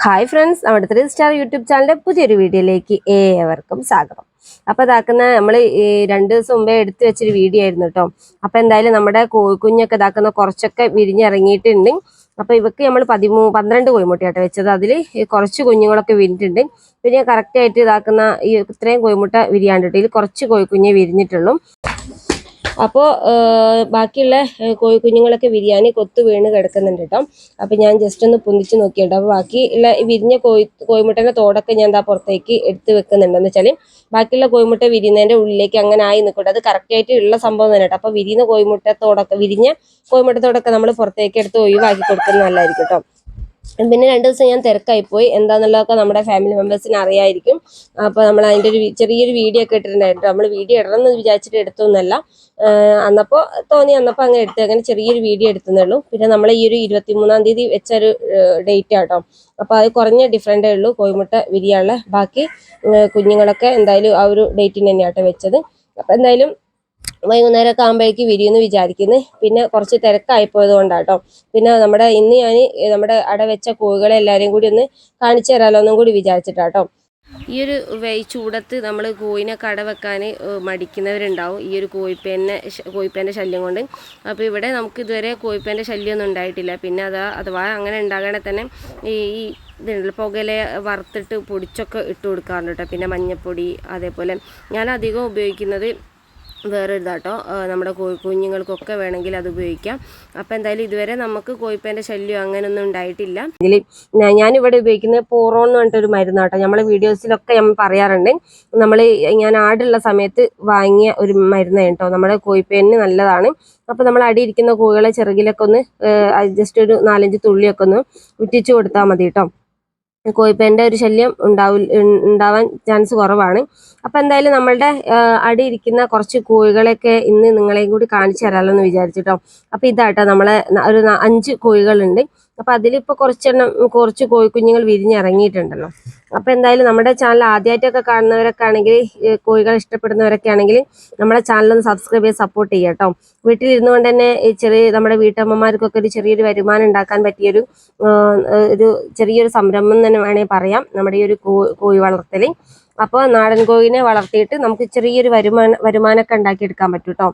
Hi friends, നമ്മുടെ 3 star YouTube ചാനലിന്റെ പുതിയൊരു വീഡിയോയിലേക്ക് ഏവർക്കും സ്വാഗതം. അപ്പൊ ഇതാക്കുന്ന നമ്മൾ 2 ദിവസം മുമ്പേ എടുത്തു വെച്ചൊരു വീഡിയോ ആയിരുന്നു കേട്ടോ. അപ്പൊ എന്തായാലും നമ്മുടെ കോഴിക്കുഞ്ഞൊക്കെ ഇതാക്കുന്ന കുറച്ചൊക്കെ വിരിഞ്ഞിറങ്ങിയിട്ടുണ്ട്. അപ്പൊ ഇവക്ക് നമ്മൾ 12 കോഴിമുട്ടയാട്ടോ വെച്ചത്. അതിൽ കുറച്ച് കുഞ്ഞുങ്ങളൊക്കെ വിരിഞ്ഞിട്ടുണ്ട്. പിന്നെ കറക്റ്റ് ആയിട്ട് ഇതാക്കുന്ന ഇത്രയും കോഴിമുട്ട വിരിയാണ്ടിട്ട് ഇതിൽ കുറച്ച് കോഴിക്കുഞ്ഞെ വിരിഞ്ഞിട്ടുള്ളൂ. അപ്പോൾ ബാക്കിയുള്ള കോഴിക്കുഞ്ഞുങ്ങളൊക്കെ വിരിയാൻ കൊത്തു വീണ് കിടക്കുന്നുണ്ട് കേട്ടോ. അപ്പം ഞാൻ ജസ്റ്റ് ഒന്ന് പൊന്തിച്ച് നോക്കിയിട്ടോ. അപ്പോൾ ബാക്കിയുള്ള വിരിഞ്ഞ കോഴിമുട്ടേൻ്റെ തോടൊക്കെ ഞാൻ എന്താ പുറത്തേക്ക് എടുത്ത് വെക്കുന്നുണ്ടെന്ന് വെച്ചാൽ ബാക്കിയുള്ള കോഴിമുട്ട വിരിയുന്നതിൻ്റെ ഉള്ളിലേക്ക് അങ്ങനെ ആയി നിൽക്കട്ടെ. അത് കറക്റ്റായിട്ട് ഉള്ള സംഭവം തന്നെ കേട്ടോ. അപ്പോൾ വിരിയുന്ന വിരിഞ്ഞ കോഴിമുട്ടത്തോടൊക്കെ നമ്മൾ പുറത്തേക്ക് എടുത്ത് ഒഴിവാക്കി കൊടുക്കുന്നത് നല്ലതായിരിക്കും കേട്ടോ. പിന്നെ 2 ദിവസം ഞാൻ തിരക്കായിപ്പോയി. എന്താണെന്നുള്ളതൊക്കെ നമ്മുടെ ഫാമിലി മെമ്പേഴ്സിന് അറിയായിരിക്കും. അപ്പോൾ നമ്മൾ അതിൻ്റെ ഒരു ചെറിയൊരു വീഡിയോ ഒക്കെ ഇട്ടിട്ടുണ്ടായിരുന്നു. നമ്മൾ വീഡിയോ ഇടണമെന്ന് വിചാരിച്ചിട്ട് എടുത്തൊന്നുമല്ല, അന്നപ്പോൾ അന്നപ്പോൾ അങ്ങനെ എടുത്ത് അങ്ങനെ ചെറിയൊരു വീഡിയോ എടുത്തതേ ഉള്ളൂ. പിന്നെ നമ്മൾ ഈ ഒരു 23-ാം തീയതി വെച്ചൊരു ഡേറ്റ് ആട്ടോ. അപ്പോൾ അത് കുറഞ്ഞ ഡിഫറൻറ്റേ ഉള്ളൂ കോഴിമുട്ട വിരിയാനുള്ള. ബാക്കി കുഞ്ഞുങ്ങളൊക്കെ എന്തായാലും ആ ഒരു ഡേറ്റിന് തന്നെയാട്ടോ വെച്ചത്. അപ്പോൾ എന്തായാലും വൈകുന്നേരമൊക്കെ ആകുമ്പോഴേക്ക് വിരിയുമെന്ന് വിചാരിക്കുന്നു. പിന്നെ കുറച്ച് തിരക്കായിപ്പോയത് കൊണ്ടാട്ടോ. പിന്നെ ഇന്ന് ഞാൻ നമ്മുടെ അട വെച്ച കോഴികളെ എല്ലാവരെയും കൂടി ഒന്ന് കാണിച്ചു തരാമല്ലോ എന്നും കൂടി വിചാരിച്ചിട്ടാട്ടോ. ഈ ഒരു ചൂടത്ത് നമ്മൾ കോഴിനൊക്കെ അട വെക്കാൻ മടിക്കുന്നവരുണ്ടാവും, ഈ ഒരു കോഴിപ്പേൻ്റെ ശല്യം കൊണ്ട്. അപ്പോൾ ഇവിടെ നമുക്ക് ഇതുവരെ കോഴിപ്പേൻ്റെ ശല്യമൊന്നും ഉണ്ടായിട്ടില്ല. പിന്നെ അഥവാ അങ്ങനെ ഉണ്ടാകണേ തന്നെ ഈ ഇതുണ്ടല്ലോ പുകയില വറുത്തിട്ട് പൊടിച്ചൊക്കെ ഇട്ട് കൊടുക്കാറുണ്ട് കേട്ടോ. പിന്നെ മഞ്ഞൾപ്പൊടി, അതേപോലെ ഞാൻ അധികം ഉപയോഗിക്കുന്നത് വേറൊരു ഇതാട്ടോ, നമ്മുടെ കുഞ്ഞുങ്ങൾക്കൊക്കെ വേണമെങ്കിൽ അത് ഉപയോഗിക്കാം. അപ്പോൾ എന്തായാലും ഇതുവരെ നമുക്ക് കോഴിപ്പേൻ്റെ ശല്യം അങ്ങനെയൊന്നും ഉണ്ടായിട്ടില്ല. ഇതിൽ ഞാനിവിടെ ഉപയോഗിക്കുന്നത് പോറോൺ എന്ന് പറഞ്ഞിട്ടൊരു മരുന്നാട്ടോ. നമ്മളെ വീഡിയോസിലൊക്കെ നമ്മൾ പറയാറുണ്ട്. ഞാൻ ആടുള്ള സമയത്ത് വാങ്ങിയ ഒരു മരുന്നാണ് കേട്ടോ. നമ്മുടെ കോഴിപ്പേനിന് നല്ലതാണ്. അപ്പോൾ നമ്മൾ അടിയിരിക്കുന്ന കോഴികളെ ചെറുകിലൊക്കെ ഒന്ന് ജസ്റ്റ് ഒരു 4-5 തുള്ളിയൊക്കെ ഒന്ന് ഉറ്റിച്ചു കൊടുത്താൽ മതി കേട്ടോ. കോഴിപ്പേൻ്റെ ഒരു ശല്യം ഉണ്ടാവാൻ ചാൻസ് കുറവാണ്. അപ്പം എന്തായാലും നമ്മളുടെ അടിയിരിക്കുന്ന കുറച്ച് കോഴികളെയൊക്കെ ഇന്ന് നിങ്ങളെയും കൂടി കാണിച്ചു തരാമല്ലോ എന്ന് വിചാരിച്ചിട്ടോ. അപ്പം ഇതാട്ടോ നമ്മളെ ഒരു 5 കോഴികളുണ്ട്. അപ്പം അതിലിപ്പോൾ കുറച്ച് കോഴിക്കുഞ്ഞുങ്ങൾ വിരിഞ്ഞിറങ്ങിയിട്ടുണ്ടല്ലോ. അപ്പം എന്തായാലും നമ്മുടെ ചാനൽ ആദ്യമായിട്ടൊക്കെ കാണുന്നവരൊക്കെ ആണെങ്കിൽ, കോഴികൾ ഇഷ്ടപ്പെടുന്നവരൊക്കെ ആണെങ്കിൽ നമ്മുടെ ചാനലൊന്ന് സബ്സ്ക്രൈബ് ചെയ്ത് സപ്പോർട്ട് ചെയ്യുക കേട്ടോ. വീട്ടിലിരുന്നു കൊണ്ട് തന്നെ നമ്മുടെ വീട്ടമ്മമാർക്കൊക്കെ ഒരു ചെറിയൊരു വരുമാനം ഉണ്ടാക്കാൻ പറ്റിയൊരു ചെറിയൊരു സംരംഭം തന്നെ വേണമെങ്കിൽ പറയാം നമ്മുടെ ഈ ഒരു കോഴി വളർത്തൽ. അപ്പോൾ നാടൻ കോഴിനെ വളർത്തിയിട്ട് നമുക്ക് ചെറിയൊരു വരുമാനമൊക്കെ ഉണ്ടാക്കിയെടുക്കാൻ പറ്റും കേട്ടോ.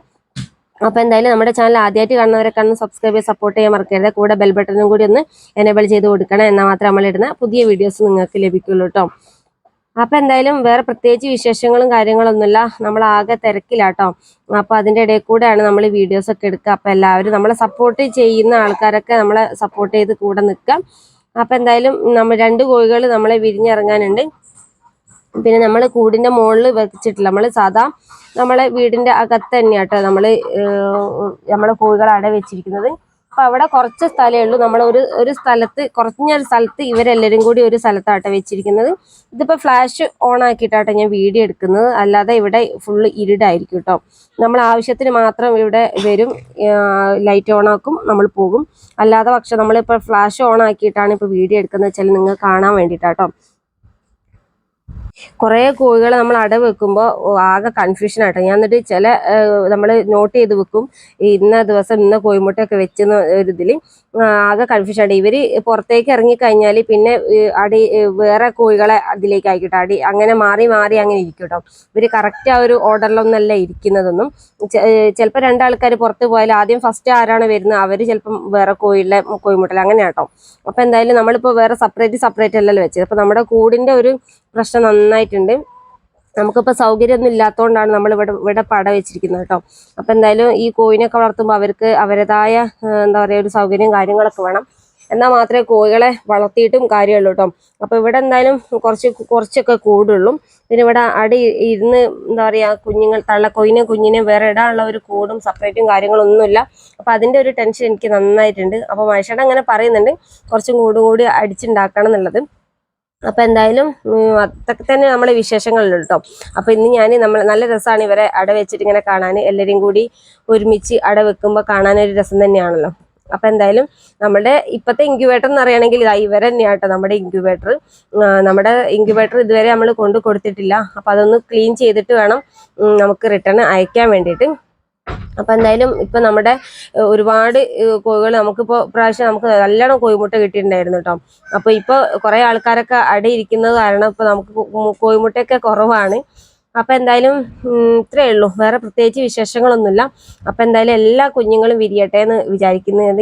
അപ്പോൾ എന്തായാലും നമ്മുടെ ചാനൽ ആദ്യമായിട്ട് കാണുന്നവരൊക്കെ സബ്സ്ക്രൈബ് ചെയ്ത് സപ്പോർട്ട് ചെയ്യാൻ മറക്കരുത്. കൂടെ ബെൽ ബട്ടണും കൂടി ഒന്ന് എനേബിൾ ചെയ്ത് കൊടുക്കണം. എന്നാൽ മാത്രമേ നമ്മളിടുന്ന പുതിയ വീഡിയോസ് നിങ്ങൾക്ക് ലഭിക്കുള്ളൂ കേട്ടോ. അപ്പം എന്തായാലും വേറെ പ്രത്യേകിച്ച് വിശേഷങ്ങളും കാര്യങ്ങളൊന്നുമില്ല. നമ്മൾ ആകെ തിരക്കിലാട്ടോ. അപ്പോൾ അതിൻ്റെ ഇടയിൽ കൂടെയാണ് നമ്മൾ വീഡിയോസൊക്കെ എടുക്കുക. അപ്പോൾ എല്ലാവരും നമ്മളെ സപ്പോർട്ട് ചെയ്യുന്ന ആൾക്കാരൊക്കെ നമ്മളെ സപ്പോർട്ട് ചെയ്ത് കൂടെ നിൽക്കാം. അപ്പം എന്തായാലും 2 കോഴികൾ നമ്മളെ വിരിഞ്ഞിറങ്ങാനുണ്ട്. പിന്നെ നമ്മൾ കൂടിൻ്റെ മുകളിൽ വെച്ചിട്ടില്ല, നമ്മൾ സാധാ നമ്മളെ വീടിൻ്റെ അകത്ത് തന്നെയാട്ടോ നമ്മളെ കോഴികൾ അട വെച്ചിരിക്കുന്നത്. അപ്പം അവിടെ കുറച്ച് സ്ഥലമേ ഉള്ളൂ. നമ്മൾ ഒരു സ്ഥലത്ത്, കുറഞ്ഞൊരു സ്ഥലത്ത് ഇവരെല്ലാവരും കൂടി ഒരു സ്ഥലത്താട്ടോ വെച്ചിരിക്കുന്നത്. ഇതിപ്പോൾ ഫ്ലാഷ് ഓൺ ആക്കിയിട്ടാട്ടോ ഞാൻ വീഡിയോ എടുക്കുന്നത്, അല്ലാതെ ഇവിടെ ഫുള്ള് ഇരുടായിരിക്കും കേട്ടോ. നമ്മൾ ആവശ്യത്തിന് മാത്രം ഇവിടെ വരും, ലൈറ്റ് ഓൺ ആക്കും, നമ്മൾ പോകും. അല്ലാതെ പക്ഷെ നമ്മളിപ്പോൾ ഫ്ലാഷ് ഓൺ ആക്കിയിട്ടാണ് ഇപ്പോൾ വീഡിയോ എടുക്കുന്നത് വെച്ചാൽ നിങ്ങൾക്ക് കാണാൻ വേണ്ടിയിട്ടാട്ടോ. കുറേ കോഴികൾ നമ്മൾ അട വെക്കുമ്പോൾ ആകെ കൺഫ്യൂഷൻ ആട്ടോ. ഞാൻ എന്നിട്ട് നമ്മൾ നോട്ട് ചെയ്ത് വെക്കും, ഇന്ന ദിവസം ഇന്ന കോഴിമുട്ടയൊക്കെ വെച്ചെന്ന ഒരു ഇതിൽ ആകെ കൺഫ്യൂഷൻ ആയിട്ട്. ഇവർ പുറത്തേക്ക് ഇറങ്ങിക്കഴിഞ്ഞാൽ പിന്നെ വേറെ കോഴികളെ അതിലേക്ക് ആയിക്കോട്ടെ അങ്ങനെ മാറി അങ്ങനെ ഇരിക്കും കേട്ടോ. ഇവർ കറക്റ്റ് ആ ഒരു ഓർഡറിലൊന്നല്ല ഇരിക്കുന്നതൊന്നും. ചിലപ്പോൾ 2 ആൾക്കാർ പുറത്ത് പോയാൽ ആദ്യം ഫസ്റ്റ് ആരാണ് വരുന്നത് അവർ ചിലപ്പം വേറെ കോഴിമുട്ടൽ അങ്ങനെ കേട്ടോ. അപ്പോൾ എന്തായാലും നമ്മളിപ്പോൾ വേറെ സെപ്പറേറ്റ് അല്ലല്ലോ വെച്ചത്. അപ്പോൾ നമ്മുടെ കൂടിൻ്റെ ഒരു പ്രശ്നം നന്നായിട്ടുണ്ട്. നമുക്കിപ്പോൾ സൗകര്യമൊന്നും ഇല്ലാത്തതുകൊണ്ടാണ് നമ്മൾ ഇവിടെ പട വെച്ചിരിക്കുന്നത് കേട്ടോ. അപ്പം എന്തായാലും ഈ കോഴിനൊക്കെ വളർത്തുമ്പോൾ അവർക്ക് അവരുടേതായ എന്താ പറയുക ഒരു സൗകര്യം കാര്യങ്ങളൊക്കെ വേണം. എന്നാൽ മാത്രമേ കോഴികളെ വളർത്തിയിട്ടും കാര്യമുള്ളൂ കേട്ടോ. അപ്പോൾ ഇവിടെ എന്തായാലും കുറച്ചൊക്കെ കൂടുള്ളൂ. പിന്നെ ഇവിടെ ഇരുന്ന് എന്താ പറയുക കുഞ്ഞിനെ വേറെ ഇടാനുള്ള ഒരു കൂടും സെപ്പറേറ്റും കാര്യങ്ങളൊന്നുമില്ല. അപ്പോൾ അതിൻ്റെ ഒരു ടെൻഷൻ എനിക്ക് നന്നായിട്ടുണ്ട്. അപ്പോൾ മനുഷ്യരുടെ അങ്ങനെ പറയുന്നുണ്ട് കുറച്ചും കൂടി അടിച്ചുണ്ടാക്കണം എന്നുള്ളത്. അപ്പോൾ എന്തായാലും അതൊക്കെ തന്നെ നമ്മളെ വിശേഷങ്ങളുള്ളൂ കേട്ടോ. അപ്പോൾ ഇന്ന് നല്ല രസമാണ് ഇവരെ അട വെച്ചിട്ട് ഇങ്ങനെ കാണാൻ. എല്ലാവരെയും കൂടി ഒരുമിച്ച് അട വെക്കുമ്പോൾ കാണാനൊരു രസം തന്നെയാണല്ലോ. അപ്പോൾ എന്തായാലും നമ്മുടെ ഇപ്പോഴത്തെ ഇൻക്യുബേറ്റർ എന്ന് പറയുകയാണെങ്കിൽ ഇവരെ തന്നെയാണ് കേട്ടോ നമ്മുടെ ഇൻക്യുബേറ്റർ ഇതുവരെ നമ്മൾ കൊടുത്തിട്ടില്ല. അപ്പോൾ അതൊന്ന് ക്ലീൻ ചെയ്തിട്ട് വേണം നമുക്ക് റിട്ടേൺ അയക്കാൻ വേണ്ടിയിട്ട്. അപ്പൊ എന്തായാലും ഇപ്പൊ നമ്മുടെ ഒരുപാട് കോഴികൾ നമുക്കിപ്പോ പ്രാവശ്യം നമുക്ക് നല്ലോണം കോഴിമുട്ട കിട്ടിയിട്ടുണ്ടായിരുന്നു കേട്ടോ. അപ്പൊ ഇപ്പൊ കുറെ ആൾക്കാരൊക്കെ അടയിരിക്കുന്നത് കാരണം ഇപ്പൊ നമുക്ക് കോഴിമുട്ടയൊക്കെ കുറവാണ്. അപ്പൊ എന്തായാലും ഇത്രയേ ഉള്ളൂ, വേറെ പ്രത്യേകിച്ച് വിശേഷങ്ങളൊന്നുമില്ല. അപ്പൊ എന്തായാലും എല്ലാ കുഞ്ഞുങ്ങളും വിരിയട്ടെ എന്ന് വിചാരിക്കുന്നത്.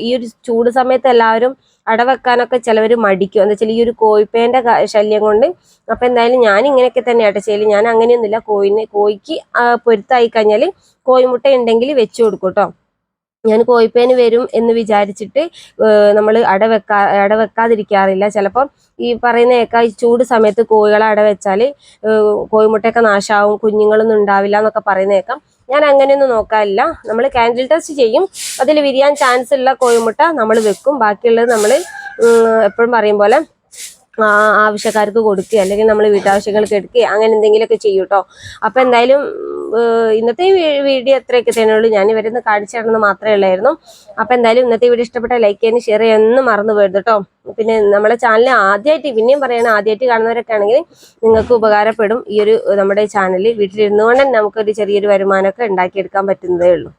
ഈ ഒരു ചൂട് സമയത്ത് എല്ലാവരും അടവെക്കാനൊക്കെ ചിലവർ മടിക്കും, എന്താ വെച്ചാൽ ഈ ഒരു കോഴിപ്പേന്റെ ശല്യം കൊണ്ട്. അപ്പൊ എന്തായാലും ഞാൻ ഇങ്ങനെയൊക്കെ തന്നെയാട്ടെ ചെയ്യല്. ഞാൻ അങ്ങനെയൊന്നുമില്ല, കോഴിക്ക് പൊരുത്തായി കഴിഞ്ഞാൽ കോഴിമുട്ട ഉണ്ടെങ്കിൽ വെച്ചു കൊടുക്കും കേട്ടോ. ഞാൻ കോഴിപ്പേന് വരും എന്ന് വിചാരിച്ചിട്ട് നമ്മൾ അടവെക്കാതിരിക്കാറില്ല. ചിലപ്പം ഈ പറയുന്നേക്കാ ഈ ചൂട് സമയത്ത് കോഴികളെ അടവെച്ചാൽ കോഴിമുട്ടയൊക്കെ നാശാവും, കുഞ്ഞുങ്ങളൊന്നും ഉണ്ടാവില്ല എന്നൊക്കെ പറയുന്നേക്കാം. ഞാൻ അങ്ങനെയൊന്നും നോക്കാറില്ല. നമ്മൾ കാൻഡിൽ ടെസ്റ്റ് ചെയ്യും, അതിൽ വിരിയാൻ ചാൻസ് ഉള്ള കോഴിമുട്ട നമ്മൾ വെക്കും. ബാക്കിയുള്ളത് നമ്മൾ എപ്പോഴും പറയും പോലെ ആവശ്യക്കാർക്ക് കൊടുക്കുക, അല്ലെങ്കിൽ നമ്മൾ വീട്ടാവശ്യങ്ങൾക്ക് എടുക്കുക, അങ്ങനെ എന്തെങ്കിലുമൊക്കെ ചെയ്യും കേട്ടോ. അപ്പൊ എന്തായാലും ഇന്നത്തെ വീഡിയോ എത്രയൊക്കെ തന്നെയുള്ളൂ. ഞാൻ ഇവരൊന്ന് കാണിച്ചു തരണമെന്ന് മാത്രമേ ഉള്ളായിരുന്നു. അപ്പൊ എന്തായാലും ഇന്നത്തെ വീഡിയോ ഇഷ്ടപ്പെട്ട ലൈക്ക് ചെയ്യാനും ഷെയർ ചെയ്യാനൊന്നും മറന്നു പോയത് കേട്ടോ. പിന്നെ നമ്മളെ ചാനൽ ആദ്യമായിട്ട്, പിന്നെയും പറയണം, ആദ്യമായിട്ട് കാണുന്നവരൊക്കെ ആണെങ്കിൽ നിങ്ങൾക്ക് ഉപകാരപ്പെടും ഈ ഒരു നമ്മുടെ ചാനൽ. വീട്ടിലിരുന്നുകൊണ്ട് തന്നെ നമുക്കൊരു ചെറിയൊരു വരുമാനമൊക്കെ ഉണ്ടാക്കിയെടുക്കാൻ പറ്റുന്നതേ ഉള്ളൂ.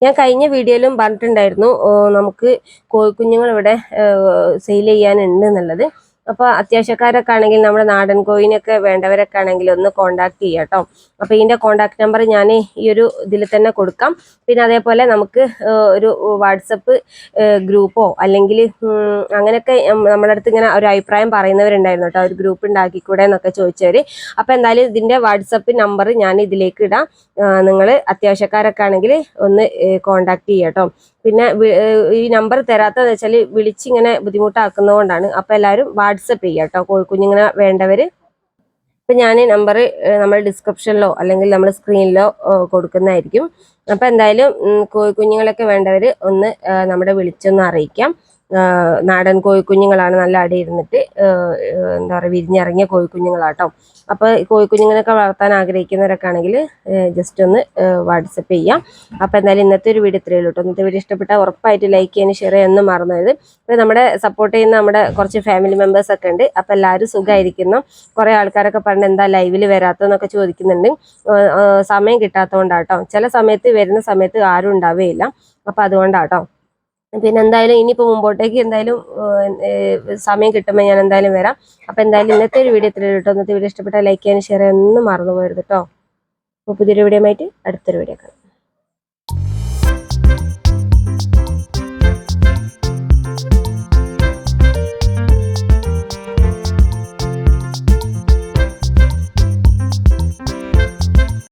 ഞാൻ കഴിഞ്ഞ വീഡിയോയിലും പറഞ്ഞിട്ടുണ്ടായിരുന്നു നമുക്ക് കോഴിക്കുഞ്ഞുങ്ങൾ ഇവിടെ സെയിൽ ചെയ്യാനുണ്ട് എന്നുള്ളത്. അപ്പോൾ അത്യാവശ്യക്കാരൊക്കെ ആണെങ്കിൽ നമ്മുടെ നാടൻ കോഴിനൊക്കെ വേണ്ടവരൊക്കെ ആണെങ്കിൽ ഒന്ന് കോണ്ടാക്ട് ചെയ്യാം കേട്ടോ. അപ്പോൾ ഇതിൻ്റെ കോണ്ടാക്ട് നമ്പർ ഞാൻ ഈ ഒരു ഇതിൽ തന്നെ കൊടുക്കാം. പിന്നെ അതേപോലെ നമുക്ക് ഒരു വാട്സപ്പ് ഗ്രൂപ്പോ അല്ലെങ്കിൽ അങ്ങനെയൊക്കെ നമ്മുടെ അടുത്ത് ഇങ്ങനെ ഒരു അഭിപ്രായം പറയുന്നവരുണ്ടായിരുന്നു കേട്ടോ, ഒരു ഗ്രൂപ്പ് ഉണ്ടാക്കിക്കൂടെ എന്നൊക്കെ ചോദിച്ചവർ. അപ്പോൾ എന്തായാലും ഇതിൻ്റെ വാട്സപ്പ് നമ്പർ ഞാൻ ഇതിലേക്ക് ഇടാം. നിങ്ങൾ അത്യാവശ്യക്കാരൊക്കെ ആണെങ്കിൽ ഒന്ന് കോണ്ടാക്ട് ചെയ്യാം കേട്ടോ. പിന്നെ ഈ നമ്പർ തരാത്തതെന്ന് വെച്ചാൽ വിളിച്ചിങ്ങനെ ബുദ്ധിമുട്ടാക്കുന്നതുകൊണ്ടാണ്. അപ്പോൾ എല്ലാവരും വാട്സപ്പ് ചെയ്യാം കേട്ടോ, കോഴിക്കുഞ്ഞിങ്ങനെ വേണ്ടവർ. ഇപ്പം ഞാൻ നമ്പർ നമ്മൾ ഡിസ്ക്രിപ്ഷനിലോ അല്ലെങ്കിൽ നമ്മൾ സ്ക്രീനിലോ കൊടുക്കുന്നതായിരിക്കും. അപ്പം എന്തായാലും കോഴിക്കുഞ്ഞുങ്ങളൊക്കെ വേണ്ടവർ ഒന്ന് നമ്മുടെ വിളിച്ചൊന്ന് അറിയിക്കാം. നാടൻ കോഴിക്കുഞ്ഞുങ്ങളാണ്, നല്ല അടിയിരുന്നിട്ട് എന്താ പറയുക വിരിഞ്ഞിറങ്ങിയ കോഴിക്കുഞ്ഞുങ്ങളാട്ടോ. അപ്പോൾ കോഴിക്കുഞ്ഞുങ്ങളൊക്കെ വളർത്താൻ ആഗ്രഹിക്കുന്നവരൊക്കെ ആണെങ്കിൽ ജസ്റ്റ് ഒന്ന് വാട്സപ്പ് ചെയ്യാം. അപ്പോൾ എന്തായാലും ഇന്നത്തെ ഒരു വീഡിയോ ഇത്രയേ ഉള്ളൂ കേട്ടോ. ഇന്നത്തെ വീഡിയോ ഇഷ്ടപ്പെട്ടാൽ ഉറപ്പായിട്ട് ലൈക്ക് ചെയ്യാനും ഷെയർ ചെയ്യാനും മറന്നത്. അപ്പോൾ നമ്മുടെ സപ്പോർട്ട് ചെയ്യുന്ന നമ്മുടെ കുറച്ച് ഫാമിലി മെമ്പേഴ്സ് ഒക്കെ ഉണ്ട്. അപ്പോൾ എല്ലാവരും സുഖമായിരിക്കുന്നു. കുറേ ആൾക്കാരൊക്കെ പറഞ്ഞ് എന്താ ലൈവിൽ വരാത്തതെന്നൊക്കെ ചോദിക്കുന്നുണ്ട്. സമയം കിട്ടാത്തതുകൊണ്ടാട്ടോ. ചില സമയത്ത് വരുന്ന സമയത്ത് ആരും ഉണ്ടാവുകയില്ല, അപ്പോൾ അതുകൊണ്ടാട്ടോ. പിന്നെ എന്തായാലും ഇനിയിപ്പോൾ മുമ്പോട്ടേക്ക് എന്തായാലും സമയം കിട്ടുമ്പോൾ ഞാൻ എന്തായാലും വരാം. അപ്പോൾ എന്തായാലും ഇന്നത്തെ ഒരു വീഡിയോ ഇത്രയേ കേട്ടോ. ഇന്നത്തെ വീഡിയോ ഇഷ്ടപ്പെട്ടാൽ ലൈക്ക് ചെയ്യാനും ഷെയർ ചെയ്യാനും ഒന്നും മറന്നു പോകരുത് കേട്ടോ. അപ്പോൾ പുതിയൊരു വീഡിയോ ആയിട്ട് അടുത്തൊരു വീഡിയോ കാണാം.